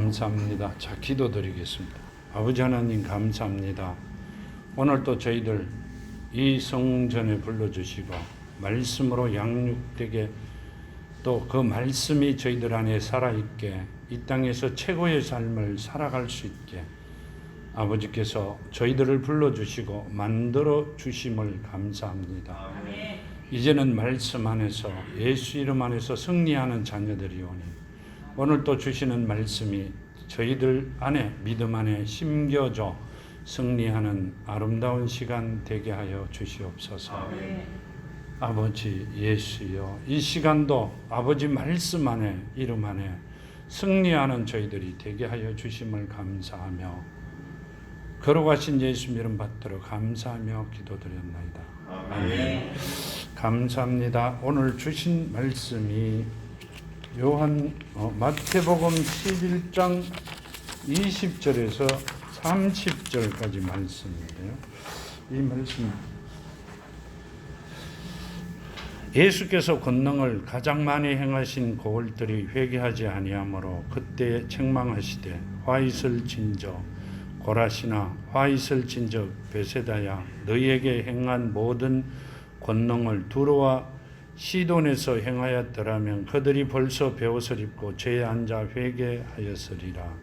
감사합니다. 자, 기도드리겠습니다. 아버지 하나님 감사합니다. 오늘 또 저희들 이 성전에 불러주시고 말씀으로 양육되게 또 그 말씀이 저희들 안에 살아있게 이 땅에서 최고의 삶을 살아갈 수 있게 아버지께서 저희들을 불러주시고 만들어 주심을 감사합니다. 아멘. 이제는 말씀 안에서 예수 이름 안에서 승리하는 자녀들이 오니 오늘 또 주시는 말씀이 저희들 안에 믿음 안에 심겨져 승리하는 아름다운 시간 되게 하여 주시옵소서. 아멘. 아버지 예수여, 이 시간도 아버지 말씀 안에 이름 안에 승리하는 저희들이 되게 하여 주심을 감사하며 걸어가신 예수 이름 받들어 감사하며 기도드렸나이다. 아멘. 감사합니다. 오늘 주신 말씀이 마태복음 11장 20절에서 30절까지 말씀인데요. 이 말씀 예수께서 권능을 가장 많이 행하신 고을들이 회개하지 아니하므로 그때 책망하시되 화 있을 진저 고라시나 화 있을 진저 베세다야 너희에게 행한 모든 권능을 두로와 시돈에서 행하였더라면 그들이 벌써 베옷을 입고 죄에 앉아 회개하였으리라.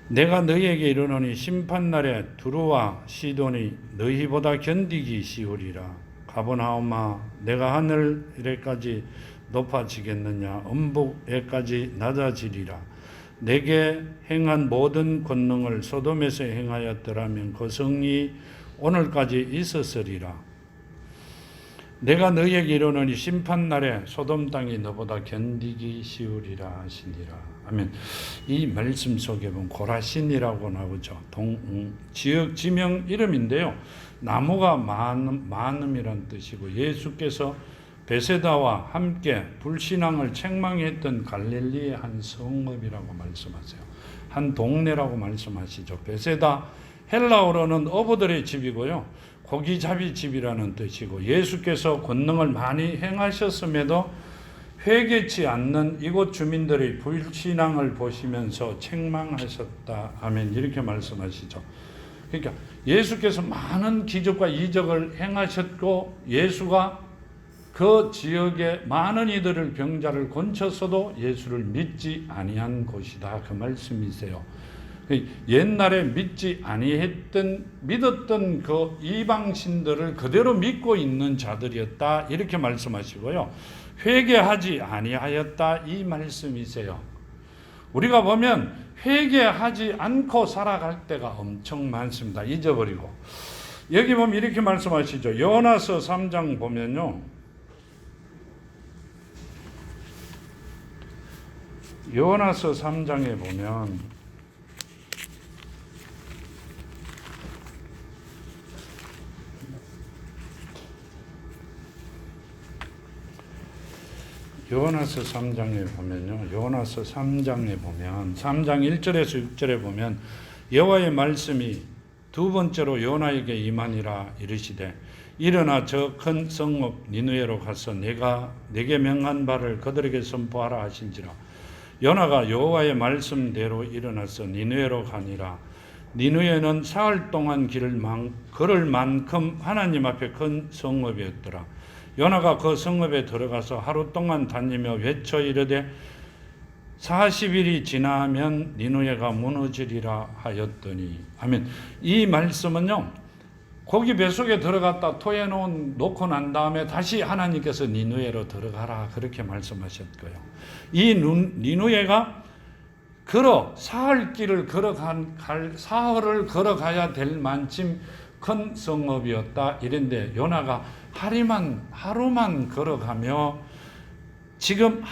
내가 너희에게 이르노니 심판날에 두로와 시돈이 너희보다 견디기 쉬우리라. 가버나움아 내가 하늘에까지 높아지겠느냐 음북에까지 낮아지리라. 내게 행한 모든 권능을 소돔에서 행하였더라면 그 성이 오늘까지 있었으리라. 내가 너희에게 이르노니 심판날에 소돔 땅이 너보다 견디기 쉬우리라 하시니라. 아멘. 이 말씀 속에 보면 고라신이라고 나오죠. 지역 지명 이름인데요. 나무가 많음이란 뜻이고 예수께서 베세다와 함께 불신앙을 책망했던 갈릴리의 한 성읍이라고 말씀하세요. 한 동네라고 말씀하시죠. 베세다 헬라어로는 어부들의 집이고요. 고기잡이 집이라는 뜻이고 예수께서 권능을 많이 행하셨음에도 회개치 않는 이곳 주민들의 불신앙을 보시면서 책망하셨다. 아멘. 이렇게 말씀하시죠. 그러니까 예수께서 많은 기적과 이적을 행하셨고 예수가 그 지역에 많은 이들을 병자를 고쳤어도 예수를 믿지 아니한 곳이다. 그 말씀이세요. 옛날에 믿었던 그 이방신들을 그대로 믿고 있는 자들이었다. 이렇게 말씀하시고요. 회개하지 아니하였다. 이 말씀이세요. 우리가 보면 회개하지 않고 살아갈 때가 엄청 많습니다. 잊어버리고. 여기 보면 이렇게 말씀하시죠. 요나서 3장 보면요. 요나서 3장에 보면 요나서 3장에 보면요. 요나서 3장에 보면 3장 1절에서 6절에 보면 여호와의 말씀이 두 번째로 요나에게 임하니라 이르시되 일어나 저 큰 성읍 니느웨로 가서 내가 내게 명한 바를 그들에게 선포하라 하신지라. 요나가 여호와의 말씀대로 일어나서 니느웨로 가니라. 니느웨는 사흘 동안 걸을 만큼 하나님 앞에 큰 성읍이었더라. 요나가 그 성읍에 들어가서 하루 동안 다니며 외쳐 이르되 40일이 지나면 니느웨가 무너지리라 하였더니. 아멘. 이 말씀은요. 고기 뱃속에 들어갔다 놓고 난 다음에 다시 하나님께서 니느웨로 들어가라 그렇게 말씀하셨고요. 이 니느웨가 사흘길을 사흘을 걸어가야 될 만큼 큰 성읍이었다. 이런데 요나가 하루만 걸어가며 지금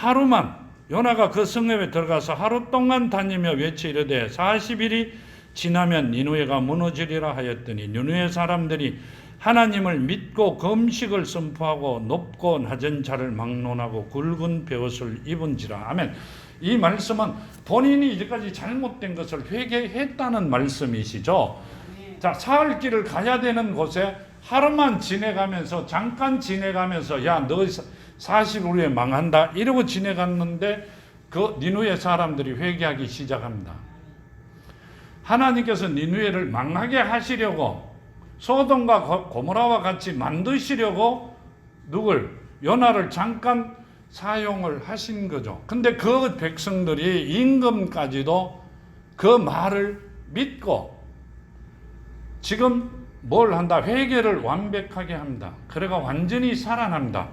요나가 그 성읍에 들어가서 하루 동안 다니며 외쳐 이르되 40일이 지나면 니느웨가 무너지리라 하였더니 니느웨 사람들이 하나님을 믿고 금식을 선포하고 높고 낮은 자를 막론하고 굵은 베옷을 입은지라. 아멘. 이 말씀은 본인이 이제까지 잘못된 것을 회개했다는 말씀이시죠. 자, 사흘 길을 가야 되는 곳에 하루만 지내가면서 잠깐 지내가면서 야, 너 40일 후에 망한다 이러고 지내갔는데 그 니누에 사람들이 회개하기 시작합니다. 하나님께서 니누에를 망하게 하시려고 소돔과 고모라와 같이 만드시려고 누굴? 요나를 잠깐 사용을 하신 거죠. 근데 그 백성들이 임금까지도 그 말을 믿고 지금 뭘 한다? 회개를 완벽하게 합니다. 그래가 완전히 살아납니다.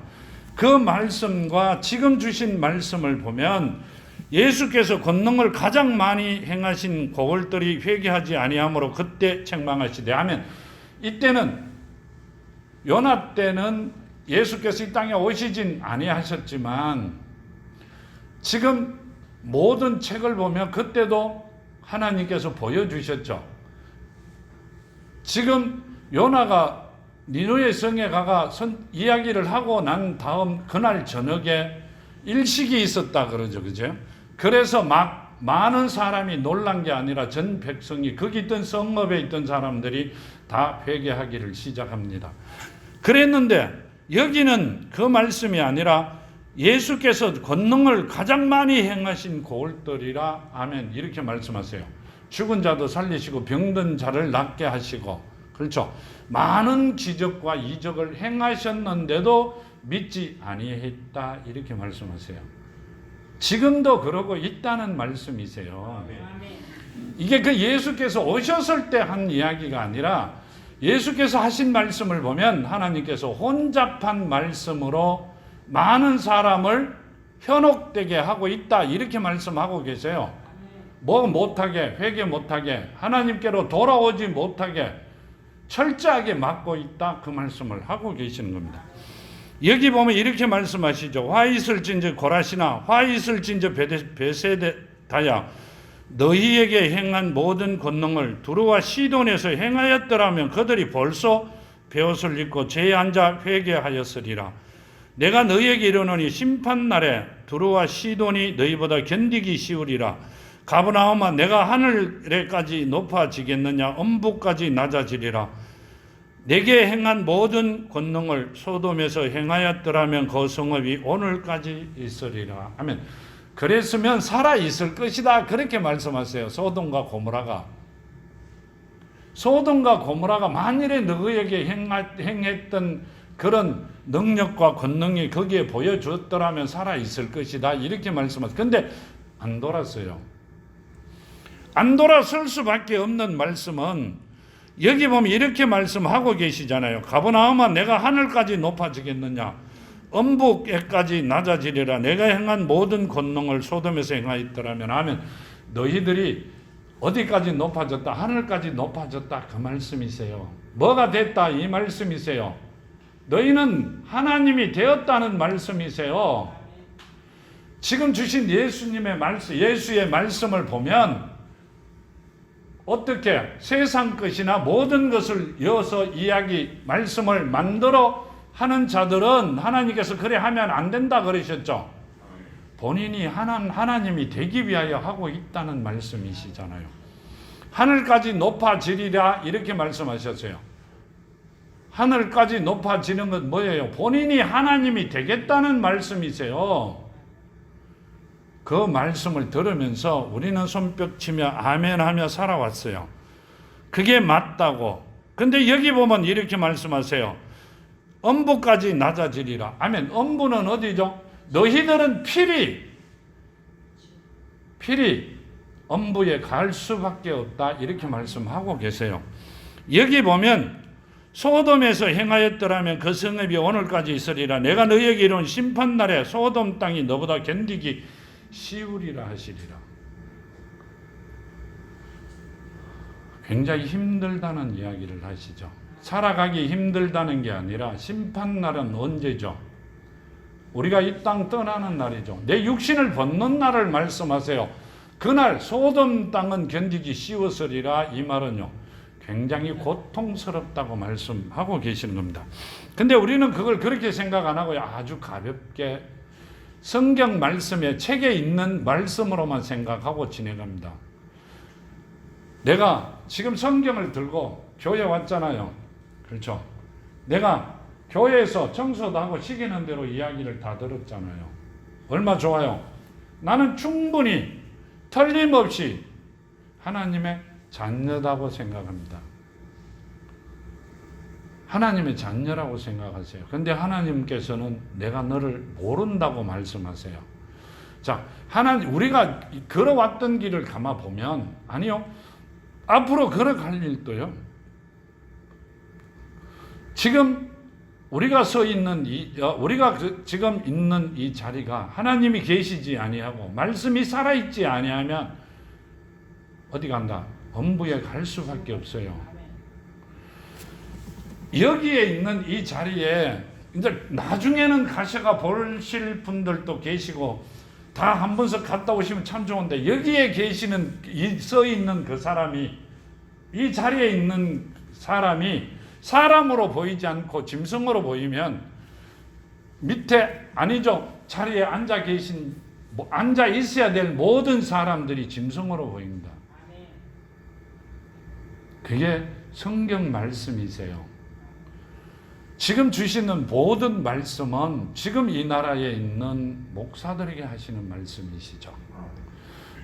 그 말씀과 지금 주신 말씀을 보면 예수께서 권능을 가장 많이 행하신 고을들이 회개하지 아니하므로 그때 책망하시되 하면, 이때는 요나 때는 예수께서 이 땅에 오시진 아니하셨지만 지금 모든 책을 보면 그때도 하나님께서 보여주셨죠. 지금 요나가 니누에 성에 가가 이야기를 하고 난 다음 그날 저녁에 일식이 있었다 그러죠. 그죠? 그래서 막 많은 사람이 놀란 게 아니라 전 백성이 거기 있던 성읍에 있던 사람들이 다 회개하기를 시작합니다. 그랬는데 여기는 그 말씀이 아니라 예수께서 권능을 가장 많이 행하신 고을들이라 아멘 이렇게 말씀하세요. 죽은 자도 살리시고 병든 자를 낫게 하시고, 그렇죠. 많은 기적과 이적을 행하셨는데도 믿지 아니했다 이렇게 말씀하세요. 지금도 그러고 있다는 말씀이세요. 이게 그 예수께서 오셨을 때 한 이야기가 아니라 예수께서 하신 말씀을 보면 하나님께서 혼잡한 말씀으로 많은 사람을 현혹되게 하고 있다 이렇게 말씀하고 계세요. 뭐 못하게, 회개 못하게, 하나님께로 돌아오지 못하게 철저하게 막고 있다 그 말씀을 하고 계시는 겁니다. 여기 보면 이렇게 말씀하시죠. 화 있을진저 고라시나 화 있을진저 베세다야 너희에게 행한 모든 권능을 두루와 시돈에서 행하였더라면 그들이 벌써 베옷을 입고 죄에 앉아 회개하였으리라. 내가 너희에게 이르노니 심판날에 두루와 시돈이 너희보다 견디기 쉬우리라. 가버나움아 내가 하늘에까지 높아지겠느냐 엄부까지 낮아지리라. 내게 행한 모든 권능을 소돔에서 행하였더라면 그 성읍이 오늘까지 있으리라. 아멘. 그랬으면 살아 있을 것이다 그렇게 말씀하세요. 소돔과 고모라가 만일에 너희에게 행했던 그런 능력과 권능이 거기에 보여주었더라면 살아 있을 것이다 이렇게 말씀하세요. 근데 안 돌았어요. 안 돌아설 수밖에 없는 말씀은 여기 보면 이렇게 말씀하고 계시잖아요. 가버나움아 내가 하늘까지 높아지겠느냐 엄북에까지 낮아지리라. 내가 행한 모든 권능을 소돔에서 행하였더라면 하면 너희들이 어디까지 높아졌다? 하늘까지 높아졌다 그 말씀이세요. 뭐가 됐다 이 말씀이세요. 너희는 하나님이 되었다는 말씀이세요. 지금 주신 예수님의 말씀, 예수의 말씀을 보면 어떻게 세상 것이나 모든 것을 이어서 이야기 말씀을 만들어 하는 자들은 하나님께서 그래 하면 안 된다 그러셨죠. 본인이 하나님이 되기 위하여 하고 있다는 말씀이시잖아요. 하늘까지 높아지리라 이렇게 말씀하셨어요. 하늘까지 높아지는 건 뭐예요? 본인이 하나님이 되겠다는 말씀이세요. 그 말씀을 들으면서 우리는 손뼉치며 아멘하며 살아왔어요. 그게 맞다고. 근데 여기 보면 이렇게 말씀하세요. 엄부까지 낮아지리라. 아멘. 엄부는 어디죠? 너희들은 필히 엄부에 갈 수밖에 없다 이렇게 말씀하고 계세요. 여기 보면 소돔에서 행하였더라면 그 성읍이 오늘까지 있으리라. 내가 너희에게 이룬 심판날에 소돔 땅이 너보다 견디기 쉬우리라 하시리라. 굉장히 힘들다는 이야기를 하시죠. 살아가기 힘들다는 게 아니라 심판날은 언제죠? 우리가 이 땅 떠나는 날이죠. 내 육신을 벗는 날을 말씀하세요. 그날 소돔 땅은 견디기 쉬웠으리라. 이 말은요 굉장히 고통스럽다고 말씀하고 계시는 겁니다. 근데 우리는 그걸 그렇게 생각 안 하고 아주 가볍게 성경 말씀에 책에 있는 말씀으로만 생각하고 지내갑니다. 내가 지금 성경을 들고 교회 왔잖아요. 그렇죠? 내가 교회에서 청소도 하고 시키는 대로 이야기를 다 들었잖아요. 얼마 좋아요. 나는 충분히 틀림없이 하나님의 자녀다고 생각합니다. 하나님의 자녀라고 생각하세요. 그런데 하나님께서는 내가 너를 모른다고 말씀하세요. 자, 우리가 걸어왔던 길을 가만 보면, 아니요, 앞으로 걸어갈 일도요, 지금 우리가 서 있는 우리가 지금 있는 이 자리가 하나님이 계시지 아니하고 말씀이 살아있지 아니하면 어디 간다? 엄부에 갈 수밖에 없어요. 여기에 있는 이 자리에 이제 나중에는 가셔가 보실 분들도 계시고 다 한 번씩 갔다 오시면 참 좋은데, 여기에 계시는 서 있는 그 사람이, 이 자리에 있는 사람이 사람으로 보이지 않고 짐승으로 보이면 밑에, 아니죠, 자리에 앉아 계신, 앉아 있어야 될 모든 사람들이 짐승으로 보입니다. 그게 성경 말씀이세요. 지금 주시는 모든 말씀은 지금 이 나라에 있는 목사들에게 하시는 말씀이시죠.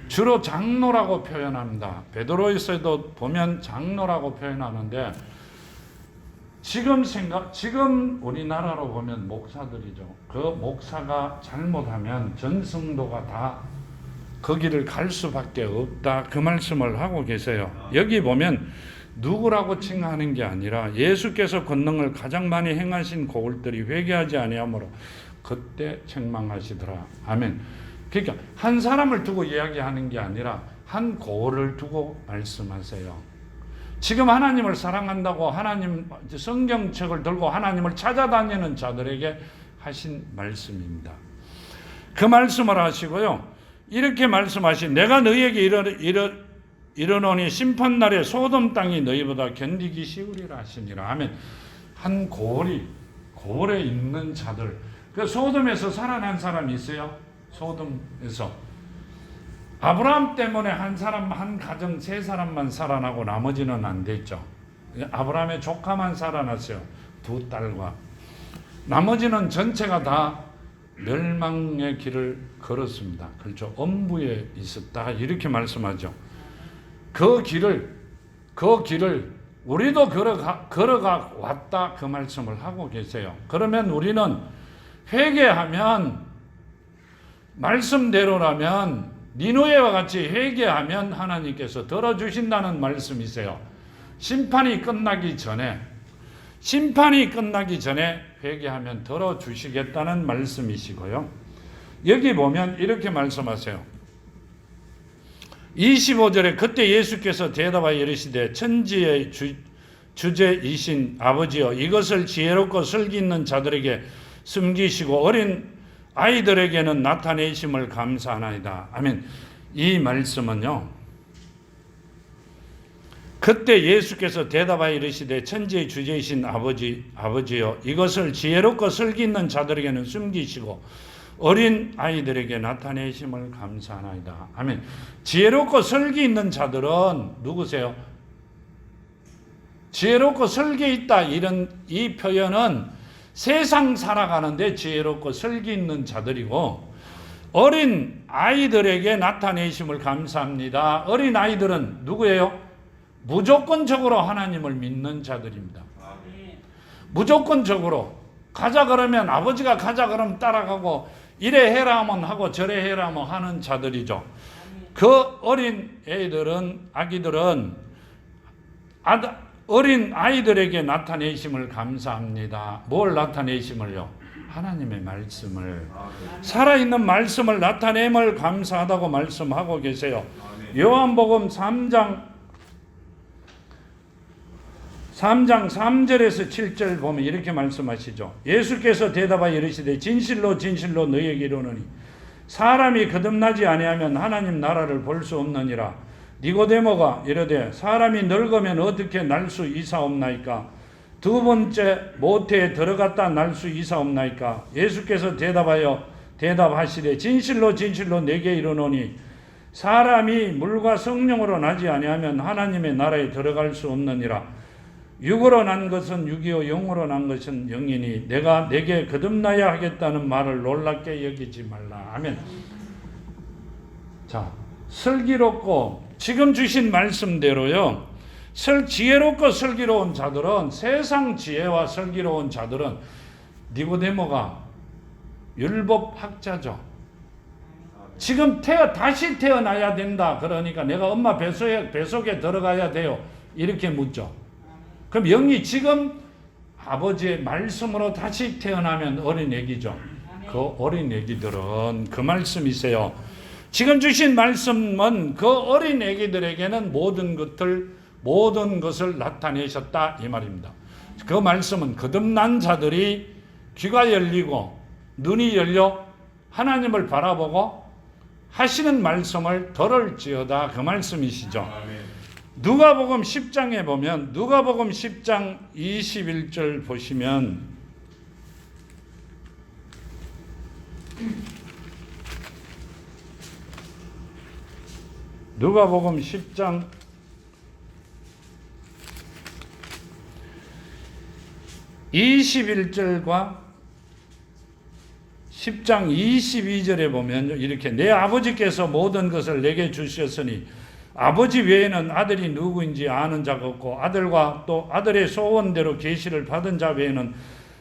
주로 장로라고 표현합니다. 베드로에서도 보면 장로라고 표현하는데, 지금 우리나라로 보면 목사들이죠. 그 목사가 잘못하면 전 성도가 다 거기를 갈 수밖에 없다, 그 말씀을 하고 계세요. 여기 보면 누구라고 칭하는 게 아니라 예수께서 권능을 가장 많이 행하신 고을들이 회개하지 아니하므로 그때 책망하시더라. 아멘. 그러니까 한 사람을 두고 이야기하는 게 아니라 한 고을을 두고 말씀하세요. 지금 하나님을 사랑한다고 하나님 성경책을 들고 하나님을 찾아다니는 자들에게 하신 말씀입니다. 그 말씀을 하시고요, 이렇게 말씀하신, 내가 너희에게 이르노니 심판날에 소돔 땅이 너희보다 견디기 쉬우리라 하시니라. 아멘. 한 고을에 있는 자들, 그 소돔에서 살아난 사람이 있어요. 소돔에서 아브라함 때문에 한 사람, 한 가정, 세 사람만 살아나고 나머지는 안 됐죠. 아브라함의 조카만 살아났어요. 두 딸과. 나머지는 전체가 다 멸망의 길을 걸었습니다. 그렇죠. 엄부에 있었다, 이렇게 말씀하죠. 그 길을 우리도 걸어가 왔다, 그 말씀을 하고 계세요. 그러면 우리는 회개하면, 말씀대로라면, 니느웨와 같이 회개하면 하나님께서 들어주신다는 말씀이세요. 심판이 끝나기 전에 회개하면 들어주시겠다는 말씀이시고요. 여기 보면 이렇게 말씀하세요. 25절에 그때 예수께서 대답하여 이르시되 천지의 주제이신 아버지여, 이것을 지혜롭고 슬기 있는 자들에게 숨기시고 어린 아이들에게는 나타내심을 감사하나이다. 아멘. 이 말씀은요, 그때 예수께서 대답하여 이르시되 천지의 주제이신 아버지여, 이것을 지혜롭고 슬기 있는 자들에게는 숨기시고 어린 아이들에게 나타내심을 감사하나이다. 아멘. 지혜롭고 슬기 있는 자들은 누구세요? 지혜롭고 슬기 있다, 이 표현은 세상 살아가는데 지혜롭고 슬기 있는 자들이고, 어린 아이들에게 나타내심을 감사합니다. 어린 아이들은 누구예요? 무조건적으로 하나님을 믿는 자들입니다. 무조건적으로 가자 그러면, 아버지가 가자 그러면 따라가고, 이래 해라 하면 하고 저래 해라 하면 하는 자들이죠. 그 어린 아기들은 어린 아이들에게 나타내심을 감사합니다. 뭘 나타내심을요? 하나님의 말씀을, 살아있는 말씀을 나타냄을 감사하다고 말씀하고 계세요. 요한복음 3장 3절에서 7절 보면 이렇게 말씀하시죠. 예수께서 대답하여 이르시되 진실로 진실로 너희에게 이르노니 사람이 거듭나지 아니하면 하나님 나라를 볼 수 없느니라. 니고데모가 이르되 사람이 늙으면 어떻게 날 수 있사옵나이까? 두 번째 모태에 들어갔다 날 수 있사옵나이까? 예수께서 대답하시되 진실로 진실로 내게 이르노니 사람이 물과 성령으로 나지 아니하면 하나님의 나라에 들어갈 수 없느니라. 육으로 난 것은 육이요 영으로 난 것은 영이니 내가 내게 거듭나야 하겠다는 말을 놀랍게 여기지 말라. 아멘. 자, 슬기롭고 지금 주신 말씀대로요. 지혜롭고 슬기로운 자들은, 세상 지혜와 슬기로운 자들은 니고데모가 율법학자죠. 지금 다시 태어나야 된다. 그러니까 내가 엄마 뱃속에 들어가야 돼요. 이렇게 묻죠. 그럼 영이 지금 아버지의 말씀으로 다시 태어나면 어린 애기죠. 그 어린 애기들은 그 말씀이세요. 지금 주신 말씀은 그 어린 애기들에게는 모든 것을 나타내셨다 이 말입니다. 그 말씀은 거듭난 자들이 귀가 열리고 눈이 열려 하나님을 바라보고 하시는 말씀을 들을지어다 그 말씀이시죠. 누가복음 10장에 보면, 누가복음 10장 21절 보시면, 누가복음 10장 21절과 10장 22절에 보면 이렇게, 내 아버지께서 모든 것을 내게 주셨으니 아버지 외에는 아들이 누구인지 아는 자가 없고 아들과 또 아들의 소원대로 계시를 받은 자 외에는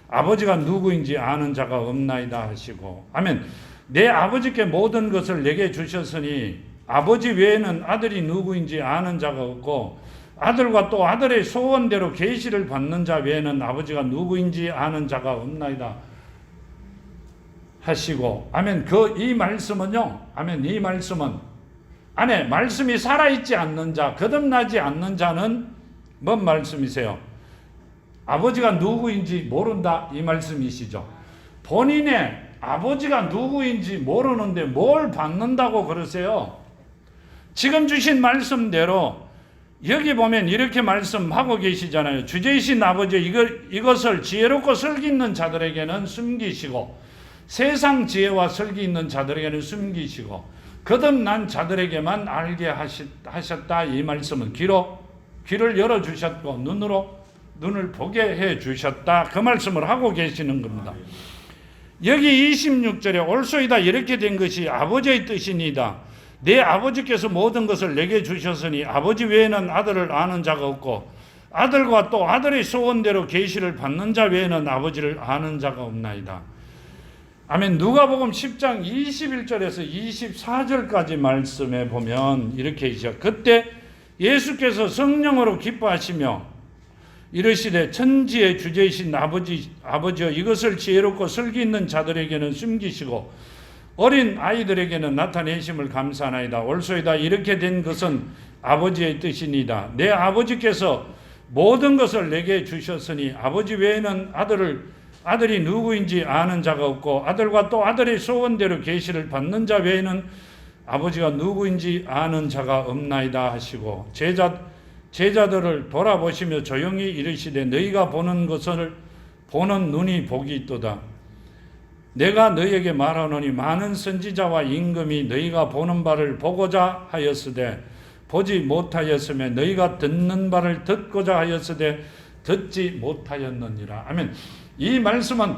아버지가 누구인지 아는 자가 없나이다 하시고, 아멘. 내 아버지께 모든 것을 내게 주셨으니 아버지 외에는 아들이 누구인지 아는 자가 없고 아들과 또 아들의 소원대로 계시를 받는 자 외에는 아버지가 누구인지 아는 자가 없나이다 하시고, 아멘. 이 말씀은요, 아멘. 이 말씀은 안에 말씀이 살아있지 않는 자, 거듭나지 않는 자는 뭔 말씀이세요? 아버지가 누구인지 모른다 이 말씀이시죠. 본인의 아버지가 누구인지 모르는데 뭘 받는다고 그러세요? 지금 주신 말씀대로 여기 보면 이렇게 말씀하고 계시잖아요. 주제이신 아버지, 이것을 지혜롭고 슬기 있는 자들에게는 숨기시고 세상 지혜와 슬기 있는 자들에게는 숨기시고 거듭난 자들에게만 알게 하셨다 이 말씀은 귀를 열어주셨고 눈을 보게 해주셨다 그 말씀을 하고 계시는 겁니다. 여기 26절에 올소이다 이렇게 된 것이 아버지의 뜻이니이다. 내 아버지께서 모든 것을 내게 주셨으니 아버지 외에는 아들을 아는 자가 없고 아들과 또 아들의 소원대로 계시를 받는 자 외에는 아버지를 아는 자가 없나이다. 아멘. 누가복음 10장 21절에서 24절까지 말씀에 보면 이렇게 있죠. 그때 예수께서 성령으로 기뻐하시며 이르시되 천지의 주제이신 아버지여 이것을 지혜롭고 슬기 있는 자들에게는 숨기시고 어린 아이들에게는 나타내심을 감사하나이다. 올소이다 이렇게 된 것은 아버지의 뜻이니이다. 내 아버지께서 모든 것을 내게 주셨으니 아버지 외에는 아들이 누구인지 아는 자가 없고 아들과 또 아들의 소원대로 계시를 받는 자 외에는 아버지가 누구인지 아는 자가 없나이다 하시고 제자들을 돌아보시며 조용히 이르시되 너희가 보는 것을 보는 눈이 복이 있도다. 내가 너희에게 말하노니 많은 선지자와 임금이 너희가 보는 바를 보고자 하였으되 보지 못하였으며 너희가 듣는 바를 듣고자 하였으되 듣지 못하였느니라. 아멘. 이 말씀은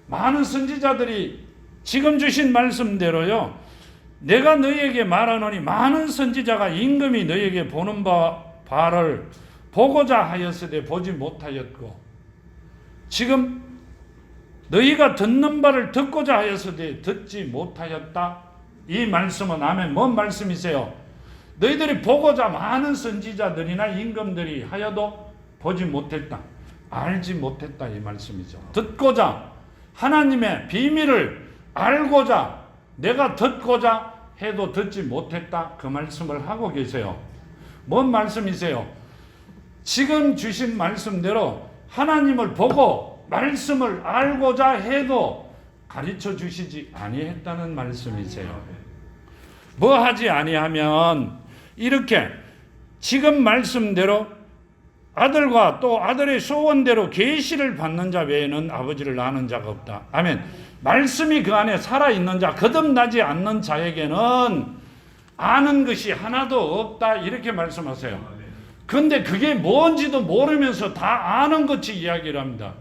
많은 선지자들이 지금 주신 말씀대로요. 내가 너희에게 말하노니 많은 선지자가 임금이 너희에게 보는 바를 보고자 하였으되 보지 못하였고 지금 너희가 듣는 바를 듣고자 하였으되 듣지 못하였다. 이 말씀은 아멘. 뭔 말씀이세요? 너희들이 보고자 많은 선지자들이나 임금들이 하여도 보지 못했다. 알지 못했다 이 말씀이죠. 듣고자 하나님의 비밀을 알고자 내가 듣고자 해도 듣지 못했다 그 말씀을 하고 계세요. 뭔 말씀이세요? 지금 주신 말씀대로 하나님을 보고 말씀을 알고자 해도 가르쳐 주시지 아니했다는 말씀이세요. 뭐 하지 아니하면 이렇게 지금 말씀대로 아들과 또 아들의 소원대로 계시를 받는 자 외에는 아버지를 아는 자가 없다. 아멘. 말씀이 그 안에 살아있는 자, 거듭나지 않는 자에게는 아는 것이 하나도 없다. 이렇게 말씀하세요. 그런데 그게 뭔지도 모르면서 다 아는 것이 이야기를 합니다.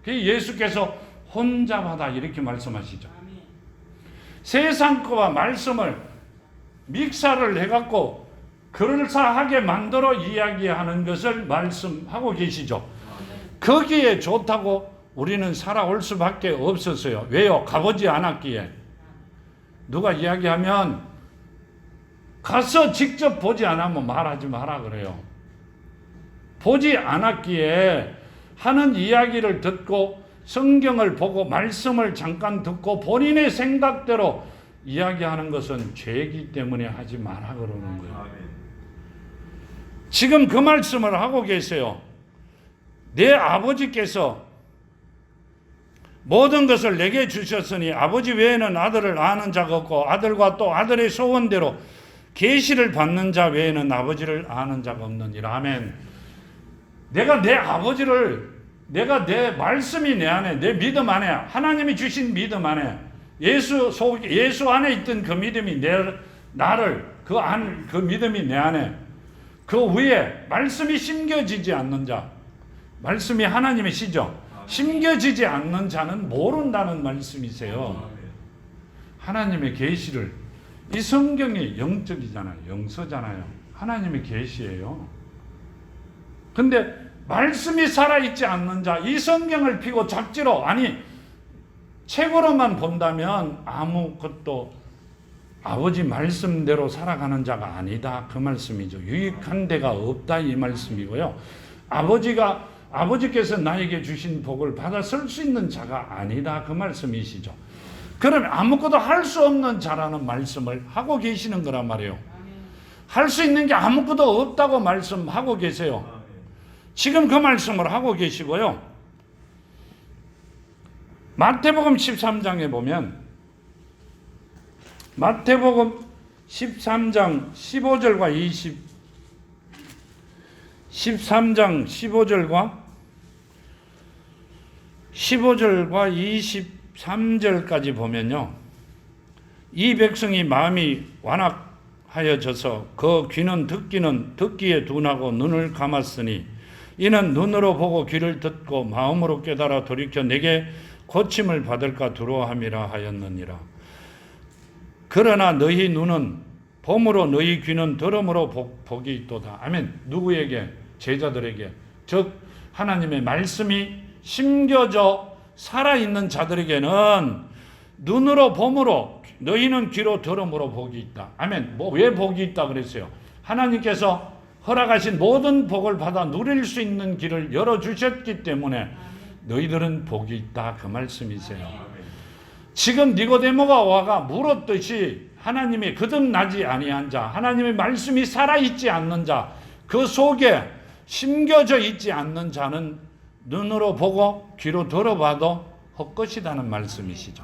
예수께서 혼잡하다 이렇게 말씀하시죠. 세상 거와 말씀을 믹사를 해갖고 그럴싸하게 만들어 이야기하는 것을 말씀하고 계시죠. 거기에 좋다고 우리는 살아올 수밖에 없었어요. 왜요? 가보지 않았기에. 누가 이야기하면 가서 직접 보지 않으면 말하지 마라 그래요. 보지 않았기에 하는 이야기를 듣고 성경을 보고 말씀을 잠깐 듣고 본인의 생각대로 이야기하는 것은 죄이기 때문에 하지 마라 그러는 거예요. 지금 그 말씀을 하고 계세요. 내 아버지께서 모든 것을 내게 주셨으니 아버지 외에는 아들을 아는 자가 없고 아들과 또 아들의 소원대로 계시를 받는 자 외에는 아버지를 아는 자가 없느니라. 아멘. 내가 내 아버지를, 내가 내 말씀이 내 안에, 내 믿음 안에, 하나님이 주신 믿음 안에, 예수 안에 있던 그 믿음이 나를, 그 믿음이 내 안에, 그 위에 말씀이 심겨지지 않는 자, 말씀이 하나님이시죠. 심겨지지 않는 자는 모른다는 말씀이세요. 하나님의 계시를, 이 성경이 영적이잖아요. 영서잖아요. 하나님의 계시예요. 근데 말씀이 살아있지 않는 자, 이 성경을 피고 잡지로, 아니 책으로만 본다면 아무것도 아버지 말씀대로 살아가는 자가 아니다 그 말씀이죠. 유익한 데가 없다 이 말씀이고요. 아버지께서 나에게 주신 복을 받아 쓸 수 있는 자가 아니다 그 말씀이시죠. 그러면 아무것도 할 수 없는 자라는 말씀을 하고 계시는 거란 말이에요. 할 수 있는 게 아무것도 없다고 말씀하고 계세요. 지금 그 말씀을 하고 계시고요. 마태복음 13장에 보면 마태복음 13장 15절과 13장 15절과 23절까지 보면요. 이 백성이 마음이 완악하여져서 그 귀는 듣기에 둔하고 눈을 감았으니 이는 눈으로 보고 귀를 듣고 마음으로 깨달아 돌이켜 내게 고침을 받을까 두려워함이라 하였느니라. 그러나 너희 눈은 봄으로 너희 귀는 들음으로 복이 있도다. 아멘. 누구에게? 제자들에게. 즉 하나님의 말씀이 심겨져 살아있는 자들에게는 눈으로 봄으로 너희는 귀로 들음으로 복이 있다. 아멘. 왜 복이 있다 그랬어요? 하나님께서 허락하신 모든 복을 받아 누릴 수 있는 길을 열어주셨기 때문에 너희들은 복이 있다 그 말씀이세요. 지금 니고데모가 와가 물었듯이 하나님이 거듭나지 아니한 자, 하나님의 말씀이 살아있지 않는 자, 그 속에 심겨져 있지 않는 자는 눈으로 보고 귀로 들어봐도 헛것이라는 말씀이시죠.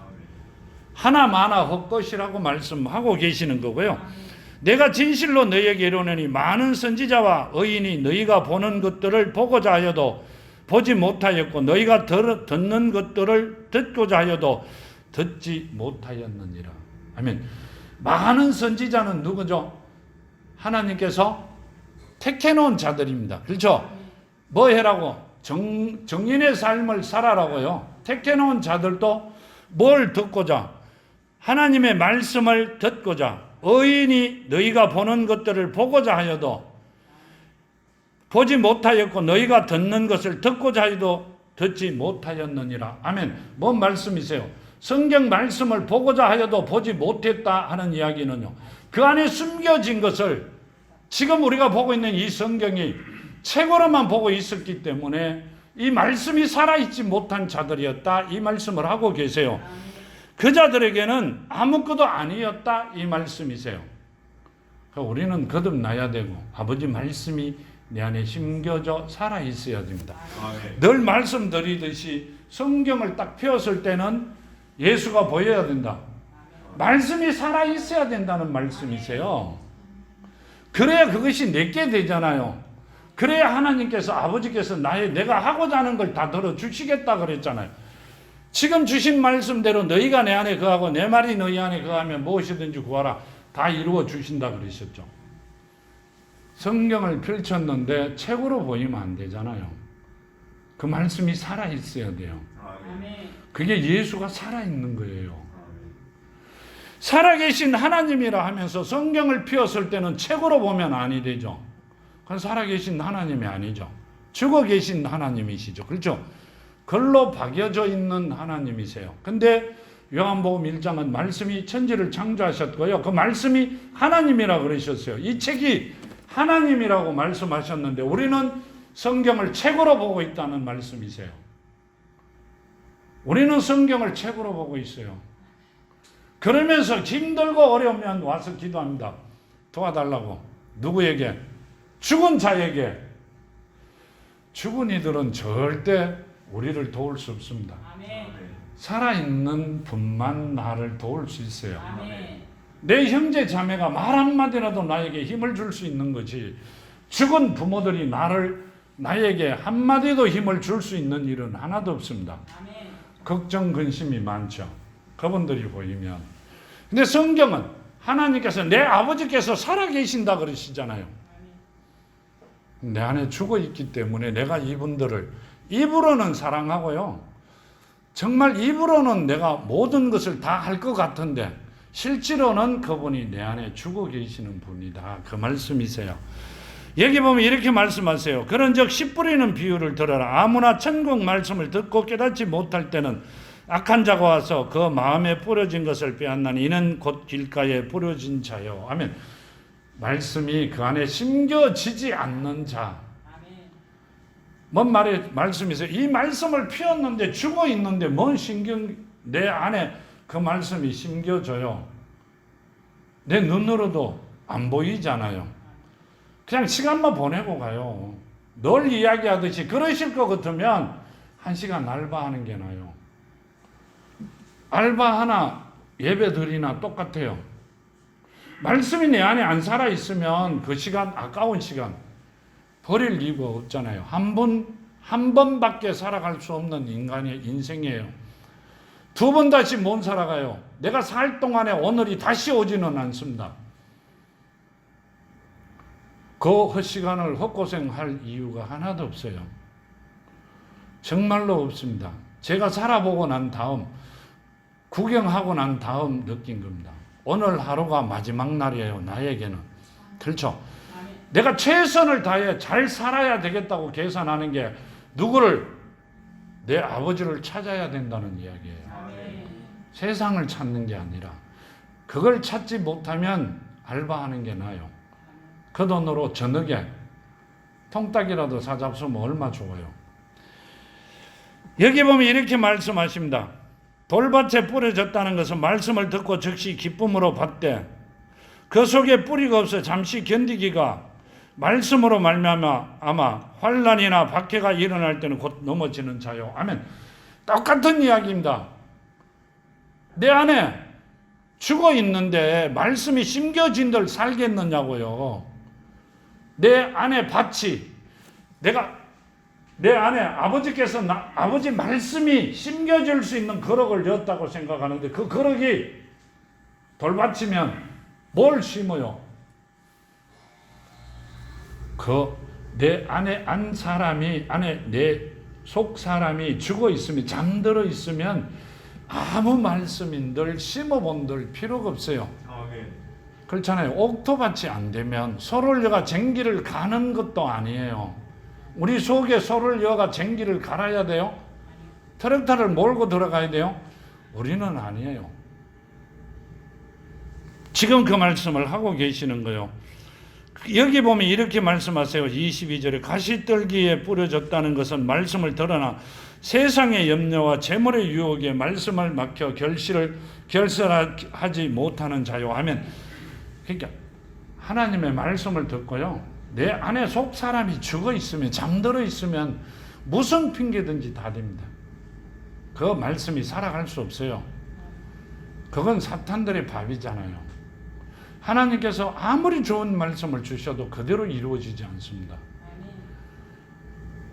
하나마나 헛것이라고 말씀하고 계시는 거고요. 내가 진실로 너희에게 이르노니 많은 선지자와 의인이 너희가 보는 것들을 보고자 하여도 보지 못하였고 너희가 듣는 것들을 듣고자 하여도 듣지 못하였느니라. 아멘. 많은 선지자는 누구죠? 하나님께서 택해놓은 자들입니다. 그렇죠? 뭐 해라고? 정인의 삶을 살아라고요. 택해놓은 자들도 뭘 듣고자? 하나님의 말씀을 듣고자. 의인이 너희가 보는 것들을 보고자 하여도 보지 못하였고 너희가 듣는 것을 듣고자 하여도 듣지 못하였느니라. 아멘. 뭔 말씀이세요? 성경 말씀을 보고자 하여도 보지 못했다 하는 이야기는요. 그 안에 숨겨진 것을 지금 우리가 보고 있는 이 성경이 책으로만 보고 있었기 때문에 이 말씀이 살아있지 못한 자들이었다 이 말씀을 하고 계세요. 그 자들에게는 아무것도 아니었다 이 말씀이세요. 그러니까 우리는 거듭나야 되고 아버지 말씀이 내 안에 심겨져 살아있어야 됩니다. 늘 말씀드리듯이 성경을 딱 펴었을 때는 예수가 보여야 된다. 말씀이 살아있어야 된다는 말씀이세요. 그래야 그것이 내게 되잖아요. 그래야 하나님께서 아버지께서 내가 하고자 하는 걸 다 들어주시겠다 그랬잖아요. 지금 주신 말씀대로 너희가 내 안에 거하고 내 말이 너희 안에 거하면 무엇이든지 구하라 다 이루어 주신다 그러셨죠. 성경을 펼쳤는데 책으로 보이면 안 되잖아요. 그 말씀이 살아있어야 돼요. 그게 예수가 살아있는 거예요. 살아계신 하나님이라 하면서 성경을 펴었을 때는 책으로 보면 아니 되죠. 그건 살아계신 하나님이 아니죠. 죽어 계신 하나님이시죠. 그렇죠? 글로 박여져 있는 하나님이세요. 근데 요한복음 1장은 말씀이 천지를 창조하셨고요. 그 말씀이 하나님이라 그러셨어요. 이 책이 하나님이라고 말씀하셨는데 우리는 성경을 책으로 보고 있다는 말씀이세요. 우리는 성경을 책으로 보고 있어요. 그러면서 힘들고 어려우면 와서 기도합니다. 도와달라고. 누구에게? 죽은 자에게. 죽은 이들은 절대 우리를 도울 수 없습니다. 아멘. 살아있는 분만 나를 도울 수 있어요. 아멘. 내 형제 자매가 말 한마디라도 나에게 힘을 줄 수 있는 거지, 죽은 부모들이 나에게 한마디도 힘을 줄 수 있는 일은 하나도 없습니다. 아멘. 걱정 근심이 많죠. 그분들이 보이면. 근데 성경은 하나님께서 내 아버지께서 살아계신다 그러시잖아요. 내 안에 죽어 있기 때문에 내가 이분들을 입으로는 사랑하고요, 정말 입으로는 내가 모든 것을 다 할 것 같은데 실제로는 그분이 내 안에 죽어 계시는 분이다. 그 말씀이세요. 여기 보면 이렇게 말씀하세요. 그런즉 씨 뿌리는 비유를 들어라. 아무나 천국 말씀을 듣고 깨닫지 못할 때는 악한 자가 와서 그 마음에 뿌려진 것을 빼앗나니 이는 곧 길가에 뿌려진 자요. 아멘. 말씀이 그 안에 심겨지지 않는 자. 뭔 말씀이세요? 이 말씀을 피웠는데 죽어 있는데 뭔 신경, 내 안에 그 말씀이 심겨져요. 내 눈으로도 안 보이잖아요. 그냥 시간만 보내고 가요. 늘 이야기하듯이 그러실 것 같으면 1시간 알바하는 게 나아요. 알바 하나 예배 드리나 똑같아요. 말씀이 내 안에 안 살아있으면 그 시간, 아까운 시간 버릴 이유가 없잖아요. 한 번밖에 살아갈 수 없는 인간의 인생이에요. 2번 다시 못 살아가요. 내가 살 동안에 오늘이 다시 오지는 않습니다. 그 헛시간을 헛고생할 이유가 하나도 없어요. 정말로 없습니다. 제가 살아보고 난 다음, 구경하고 난 다음 느낀 겁니다. 오늘 하루가 마지막 날이에요. 나에게는. 그렇죠? 내가 최선을 다해 잘 살아야 되겠다고 계산하는 게 누구를? 내 아버지를 찾아야 된다는 이야기예요. 세상을 찾는 게 아니라 그걸 찾지 못하면 알바하는 게 나아요. 그 돈으로 저녁에 통닭이라도 사잡수면 얼마 좋아요. 여기 보면 이렇게 말씀하십니다. 돌밭에 뿌려졌다는 것은 말씀을 듣고 즉시 기쁨으로 받되 그 속에 뿌리가 없어 잠시 견디기가 말씀으로 말미암아 아마 환난이나 박해가 일어날 때는 곧 넘어지는 자요. 아멘. 똑같은 이야기입니다. 내 안에 죽어 있는데 말씀이 심겨진들 살겠느냐고요. 내 안에 밭이, 내 안에 아버지께서 아버지 말씀이 심겨질 수 있는 거럭을 였다고 생각하는데 그 거럭이 돌밭이면 뭘 심어요? 내 안에 안 사람이, 안에 내 속 사람이 죽어 있으면, 잠들어 있으면 아무 말씀인들 심어본들 필요가 없어요. 그렇잖아요. 옥토밭이 안 되면 소를 여가 쟁기를 가는 것도 아니에요. 우리 속에 소를 여가 쟁기를 갈아야 돼요? 트랙터를 몰고 들어가야 돼요? 우리는 아니에요. 지금 그 말씀을 하고 계시는 거예요. 여기 보면 이렇게 말씀하세요. 22절에 가시떨기에 뿌려졌다는 것은 말씀을 드러나 세상의 염려와 재물의 유혹에 말씀을 막혀 결설하지 못하는 자요 하면, 그러니까 하나님의 말씀을 듣고요, 내 안에 속 사람이 죽어 있으면, 잠들어 있으면 무슨 핑계든지 다 됩니다. 그 말씀이 살아갈 수 없어요. 그건 사탄들의 밥이잖아요. 하나님께서 아무리 좋은 말씀을 주셔도 그대로 이루어지지 않습니다.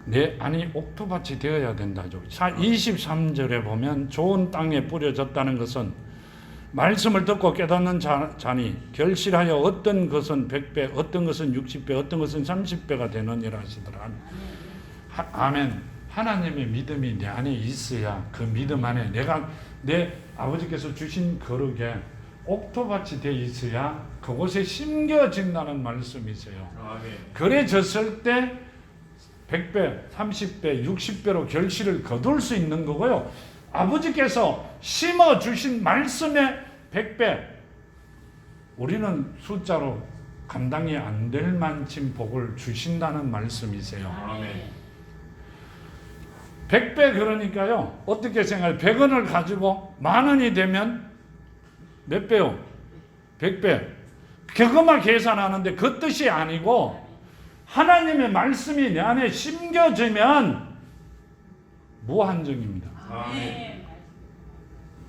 내 안이 옥토밭이 되어야 된다죠. 23절에 보면 좋은 땅에 뿌려졌다는 것은 말씀을 듣고 깨닫는 자니 결실하여 어떤 것은 100배, 어떤 것은 60배, 어떤 것은 30배가 되느니라 하시더라. 아멘. 하나님의 믿음이 내 안에 있어야 그 믿음 안에 내 아버지께서 주신 거룩에 옥토밭이 돼 있어야 그곳에 심겨진다는 말씀이세요. 아멘. 그래졌을 때 100배, 30배, 60배로 결실을 거둘 수 있는 거고요. 아버지께서 심어주신 말씀의 100배, 우리는 숫자로 감당이 안 될 만큼 복을 주신다는 말씀이세요. 아멘. 100배 그러니까요. 어떻게 생각해요? 100원을 가지고 10,000원이 되면 몇 배요? 100배. 그것만 계산하는데 그 뜻이 아니고 하나님의 말씀이 내 안에 심겨지면 무한정입니다. 아멘.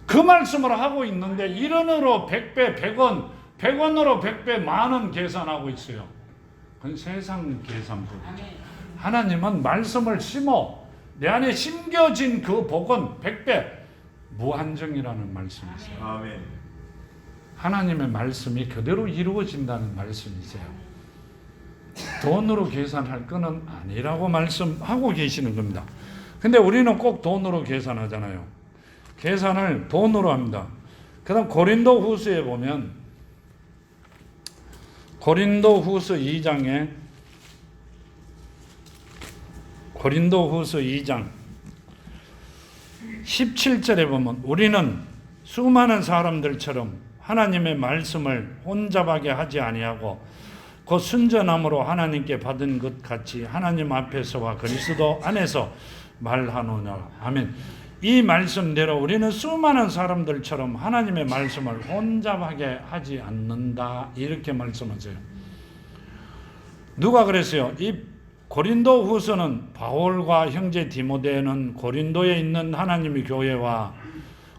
그 말씀을 하고 있는데 1원으로 100배, 100원, 100원으로 100배, 10,000원 계산하고 있어요. 그건 세상 계산법. 하나님은 말씀을 심어 내 안에 심겨진 그 복은 100배 무한정이라는 말씀이세요. 아멘. 하나님의 말씀이 그대로 이루어진다는 말씀이세요. 돈으로 계산할 거는 아니라고 말씀하고 계시는 겁니다. 근데 우리는 꼭 돈으로 계산하잖아요. 계산을 돈으로 합니다. 그 다음 고린도후서에 보면 고린도후서 2장 17절에 보면 우리는 수많은 사람들처럼 하나님의 말씀을 혼잡하게 하지 아니하고 곧 순전함으로 하나님께 받은 것 같이 하나님 앞에서와 그리스도 안에서 말하노라. 아멘. 이 말씀대로 우리는 수많은 사람들처럼 하나님의 말씀을 혼잡하게 하지 않는다. 이렇게 말씀하세요. 누가 그랬어요? 이 고린도 후서는 바울과 형제 디모데는 고린도에 있는 하나님의 교회와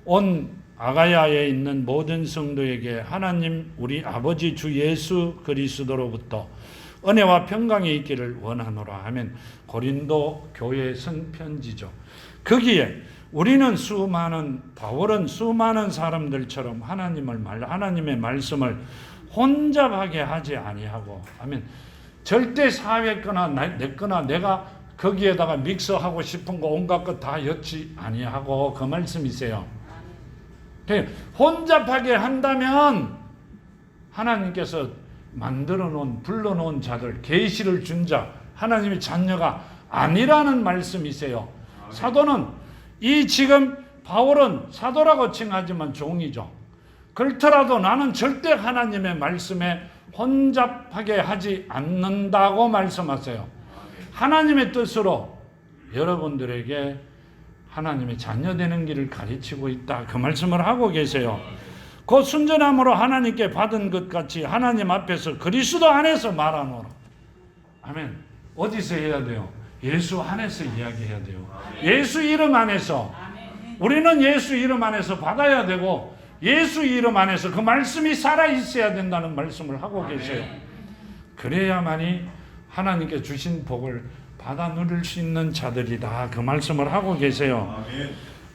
온 아가야에 있는 모든 성도에게 하나님 우리 아버지 주 예수 그리스도로부터 은혜와 평강이 있기를 원하노라 하면 고린도 교회에 쓴 편지죠. 거기에 우리는 바울은 수많은 사람들처럼 하나님의 말씀을 혼잡하게 하지 아니하고 하면 절대 사회거나 내거나 내가 거기에다가 믹서하고 싶은 거 온갖 것 다 엮지 아니하고 그 말씀이세요. 혼잡하게 한다면 하나님께서 만들어 놓은 불러놓은 자들 계시를 준 자 하나님의 자녀가 아니라는 말씀이세요. 사도는 지금 바울은 사도라고 칭하지만 종이죠. 그렇더라도 나는 절대 하나님의 말씀에 혼잡하게 하지 않는다고 말씀하세요. 하나님의 뜻으로 여러분들에게 하나님의 자녀 되는 길을 가르치고 있다. 그 말씀을 하고 계세요. 그 순전함으로 하나님께 받은 것 같이 하나님 앞에서 그리스도 안에서 말하노라. 아멘. 어디서 해야 돼요? 예수 안에서 이야기해야 돼요. 예수 이름 안에서. 우리는 예수 이름 안에서 받아야 되고 예수 이름 안에서 그 말씀이 살아 있어야 된다는 말씀을 하고 계세요. 그래야만이 하나님께 주신 복을 받아 누릴 수 있는 자들이다. 그 말씀을 하고 계세요.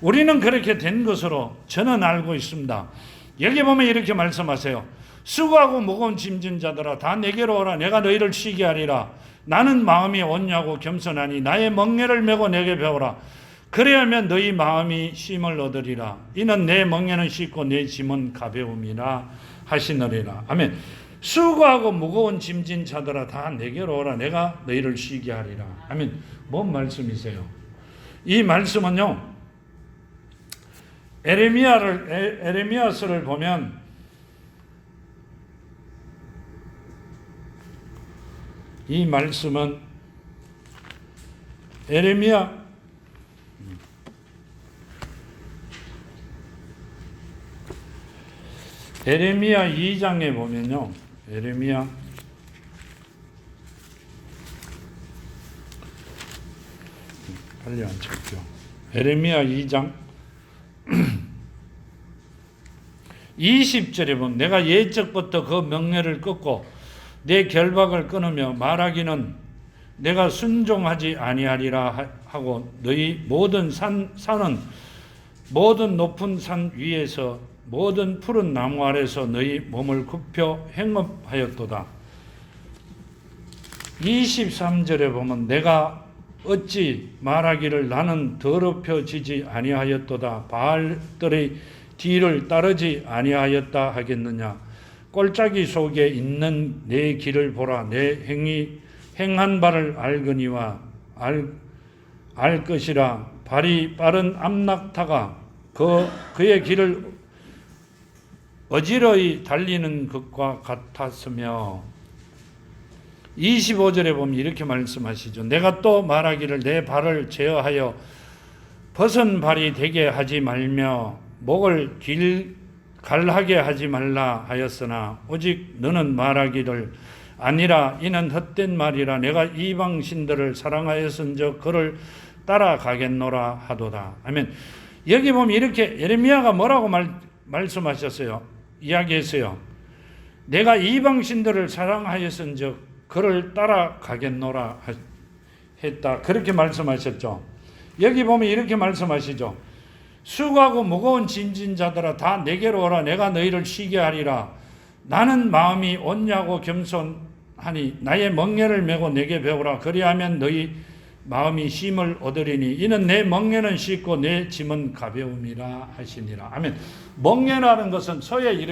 우리는 그렇게 된 것으로 저는 알고 있습니다. 여기 보면 이렇게 말씀하세요. 수고하고 무거운 짐진 자들아 다 내게로 오라. 내가 너희를 쉬게 하리라. 나는 마음이 온유하고 겸손하니 나의 멍에를 메고 내게 배우라. 그래야면 너희 마음이 쉼을 얻으리라. 이는 내 멍에는 쉽고 내 짐은 가벼움이라 하시느니라. 아멘. 수고하고 무거운 짐진 자들아 다 내게로 오라. 내가 너희를 쉬게 하리라. 아멘. 뭔 말씀이세요? 이 말씀은요. 에레미야서를 보면 이 말씀은 에레미야 2장에 보면요. 에레미야 빨리 안 찾죠. 에레미야 2장 20절에 보면 내가 옛적부터 그 명령을 끊고 내 결박을 끊으며 말하기는 내가 순종하지 아니하리라 하고 너희 모든 산은 모든 높은 산 위에서 모든 푸른 나무 아래서 너희 몸을 굽혀 행업하였도다. 23절에 보면 내가 어찌 말하기를 나는 더럽혀지지 아니하였도다. 바알들의 뒤를 따르지 아니하였다 하겠느냐. 꼴짜기 속에 있는 내 길을 보라. 내 행한 바를 알거니와 알 것이라. 발이 빠른 암낙타가 그의 길을 어지러이 달리는 것과 같았으며. 25절에 보면 이렇게 말씀하시죠. 내가 또 말하기를 내 발을 제어하여 벗은 발이 되게 하지 말며 목을 갈하게 하지 말라 하였으나 오직 너는 말하기를 아니라 이는 헛된 말이라. 내가 이방 신들을 사랑하였은즉 그를 따라가겠노라 하도다. 아멘. 여기 보면 이렇게 예레미야가 뭐라고 말씀하셨어요? 이야기했어요. 내가 이방 신들을 사랑하였은즉 그를 따라가겠노라 했다. 그렇게 말씀하셨죠. 여기 보면 이렇게 말씀하시죠. 수고하고 무거운 짐진 자들아 다 내게로 오라. 내가 너희를 쉬게 하리라. 나는 마음이 온유하고 겸손하니 나의 멍에를 메고 내게 배우라. 그리하면 너희 마음이 쉼을 얻으리니 이는 내 멍에는 쉽고 내 짐은 가벼움이라 하시니라. 아멘. 멍에라는 것은 소에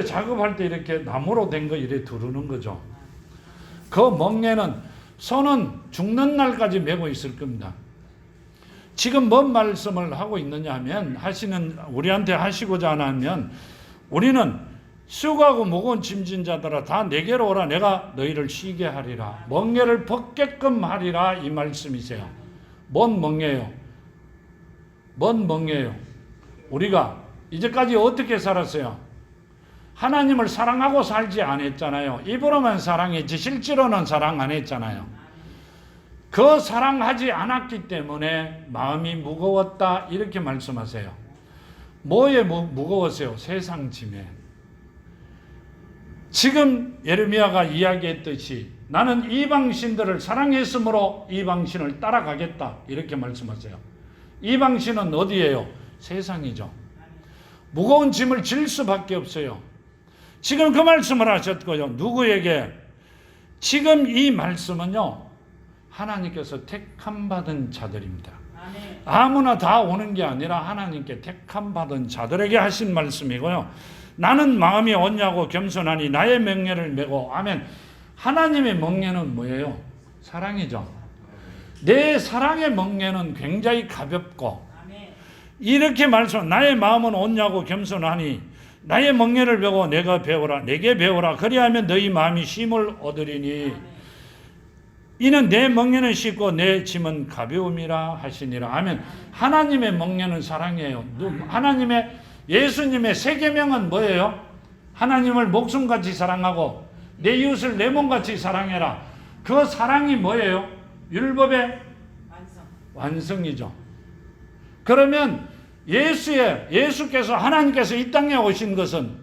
작업할 때 이렇게 나무로 된 거 이렇게 두르는 거죠. 그 멍에는 소는 죽는 날까지 메고 있을 겁니다. 지금 뭔 말씀을 하고 있느냐 하면 우리한테 하시고자 하면 우리는 수고하고 무거운 짐진 자들아 다 내게로 오라. 내가 너희를 쉬게 하리라. 멍에를 벗게끔 하리라 이 말씀이세요. 뭔 멍에요? 뭔 멍에요? 우리가 이제까지 어떻게 살았어요? 하나님을 사랑하고 살지 않았잖아요. 입으로만 사랑했지 실제로는 사랑 안 했잖아요. 그 사랑하지 않았기 때문에 마음이 무거웠다 이렇게 말씀하세요. 뭐에 무거웠어요? 세상 짐에. 지금 예레미야가 이야기했듯이 나는 이방신들을 사랑했으므로 이방신을 따라가겠다 이렇게 말씀하세요. 이방신은 어디예요? 세상이죠. 무거운 짐을 질 수밖에 없어요. 지금 그 말씀을 하셨고요. 누구에게? 지금 이 말씀은요. 하나님께서 택함 받은 자들입니다. 아무나 다 오는 게 아니라 하나님께 택함 받은 자들에게 하신 말씀이고요. 나는 마음이 온유하고 겸손하니 나의 멍에를 메고. 아멘. 하나님의 멍에는 뭐예요? 사랑이죠. 내 사랑의 멍에는 굉장히 가볍고 이렇게 말씀. 나의 마음은 온유하고 겸손하니 나의 멍에를 메고 내게 배우라. 그리하면 너희 마음이 쉼을 얻으리니 이는 내 멍에는 쉽고 내 짐은 가벼움이라 하시니라. 아멘. 하나님의 멍에는 사랑이에요. 예수님의 세 계명은 뭐예요? 하나님을 목숨같이 사랑하고 내 이웃을 내 몸같이 사랑해라. 그 사랑이 뭐예요? 율법의 완성이죠. 그러면 예수께서 하나님께서 이 땅에 오신 것은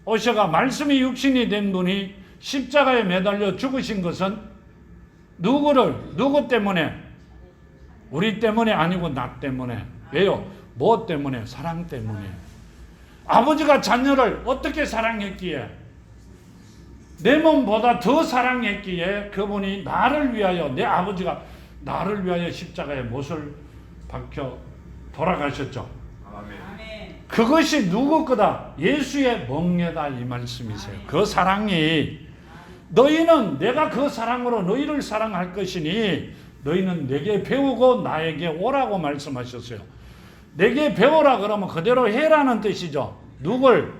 오셔가 말씀이 육신이 된 분이 십자가에 매달려 죽으신 것은 누구 때문에? 우리 때문에 아니고 나 때문에. 왜요? 뭐 때문에? 사랑 때문에. 아버지가 자녀를 어떻게 사랑했기에? 내 몸보다 더 사랑했기에 그분이 나를 위하여, 내 아버지가 나를 위하여 십자가에 못을 박혀 돌아가셨죠. 아멘. 그것이 누구 거다? 예수의 멍에다 이 말씀이세요. 아멘. 그 사랑이 너희는 내가 그 사랑으로 너희를 사랑할 것이니 너희는 내게 배우고 나에게 오라고 말씀하셨어요. 내게 배우라 그러면 그대로 해라는 뜻이죠. 누굴?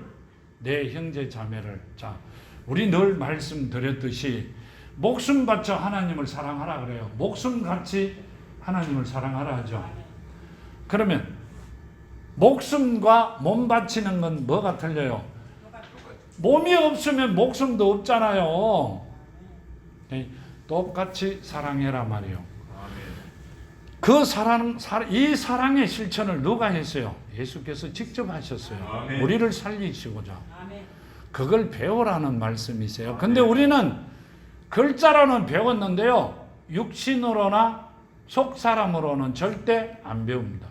내 형제 자매를. 자, 우리 늘 말씀드렸듯이 목숨 바쳐 하나님을 사랑하라 그래요. 목숨같이 하나님을 사랑하라 하죠. 그러면 목숨과 몸 바치는 건 뭐가 틀려요? 몸이 없으면 목숨도 없잖아요. 똑같이 사랑해라 말이요. 그 이 사랑의 실천을 누가 했어요? 예수께서 직접 하셨어요. 아멘. 우리를 살리시고자. 아멘. 그걸 배우라는 말씀이세요. 근데 우리는 글자로는 배웠는데요. 육신으로나 속 사람으로는 절대 안 배웁니다.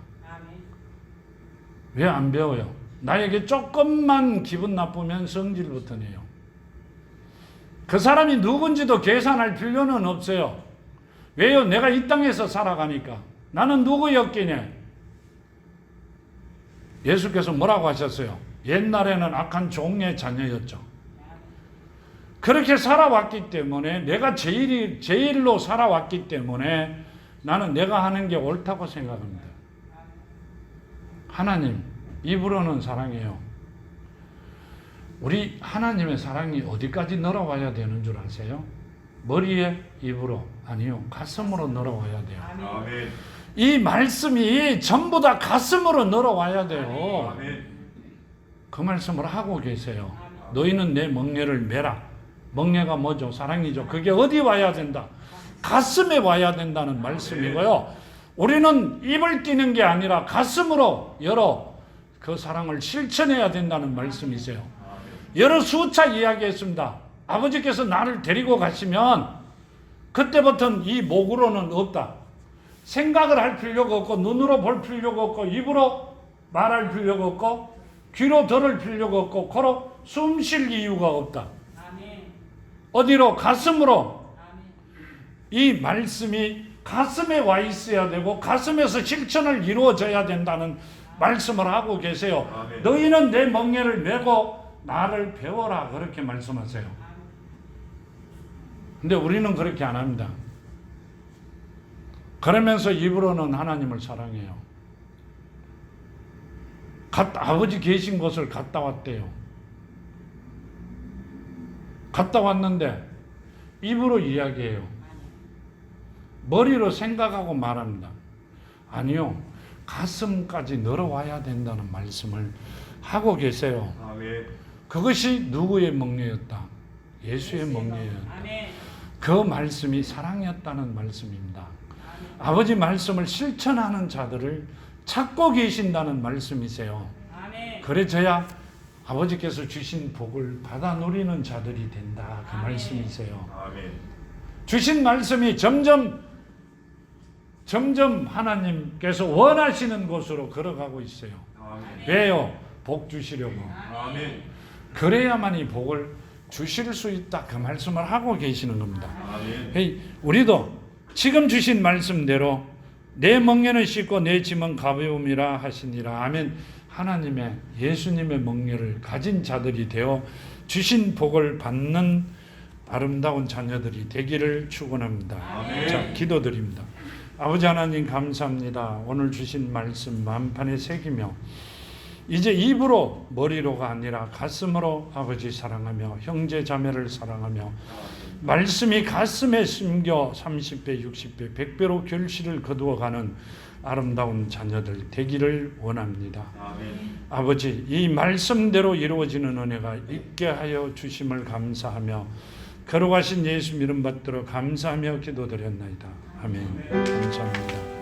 왜 안 배워요? 나에게 조금만 기분 나쁘면 성질부터 내요. 그 사람이 누군지도 계산할 필요는 없어요. 왜요? 내가 이 땅에서 살아가니까. 나는 누구였기냐? 예수께서 뭐라고 하셨어요? 옛날에는 악한 종의 자녀였죠. 그렇게 살아왔기 때문에 내가 제일로 살아왔기 때문에 나는 내가 하는 게 옳다고 생각합니다. 하나님 입으로는 사랑해요. 우리 하나님의 사랑이 어디까지 늘어와야 되는 줄 아세요? 머리에 입으로 아니요 가슴으로 늘어와야 돼요. 아멘. 이 말씀이 전부 다 가슴으로 늘어와야 돼요. 아멘. 그 말씀을 하고 계세요. 너희는 내 멍에를 메라. 멍에가 뭐죠? 사랑이죠. 그게 어디 와야 된다? 가슴에 와야 된다는 말씀이고요. 우리는 입을 띄는 게 아니라 가슴으로 열어 그 사랑을 실천해야 된다는 말씀이세요. 여러 수차 이야기했습니다. 아버지께서 나를 데리고 가시면 그때부터는 이 목으로는 없다. 생각을 할 필요가 없고 눈으로 볼 필요가 없고 입으로 말할 필요가 없고 귀로 들을 필요가 없고 코로 숨 쉴 이유가 없다. 어디로? 가슴으로. 이 말씀이 가슴에 와 있어야 되고 가슴에서 실천을 이루어져야 된다는 말씀을 하고 계세요. 아멘. 너희는 내 멍에를 메고 나를 배워라 그렇게 말씀하세요. 근데 우리는 그렇게 안 합니다. 그러면서 입으로는 하나님을 사랑해요. 아버지 계신 곳을 갔다 왔대요. 갔다 왔는데 입으로 이야기해요. 머리로 생각하고 말합니다. 아니요. 가슴까지 늘어와야 된다는 말씀을 하고 계세요. 아멘. 그것이 누구의 멍에였다? 예수의 멍에였다. 그 말씀이 사랑이었다는 말씀입니다. 아버지 말씀을 실천하는 자들을 찾고 계신다는 말씀이세요. 그래져야 아버지께서 주신 복을 받아 누리는 자들이 된다. 그 말씀이세요. 아멘. 주신 말씀이 점점 하나님께서 원하시는 곳으로 걸어가고 있어요. 아멘. 왜요? 복 주시려고. 아멘. 그래야만 이 복을 주실 수 있다. 그 말씀을 하고 계시는 겁니다. 아멘. 우리도 지금 주신 말씀대로 내 멍에는 씻고 내 짐은 가벼움이라 하시니라. 아멘. 하나님의 예수님의 멍에를 가진 자들이 되어 주신 복을 받는 아름다운 자녀들이 되기를 축원합니다. 아멘. 자, 기도드립니다. 아버지 하나님 감사합니다. 오늘 주신 말씀 만판에 새기며 이제 입으로 머리로가 아니라 가슴으로 아버지 사랑하며 형제 자매를 사랑하며 말씀이 가슴에 심겨 30배, 60배, 100배로 결실을 거두어가는 아름다운 자녀들 되기를 원합니다. 아멘. 아버지 이 말씀대로 이루어지는 은혜가 있게 하여 주심을 감사하며 걸어가신 예수 이름 받들어 감사하며 기도드렸나이다. 아멘. 감사합니다.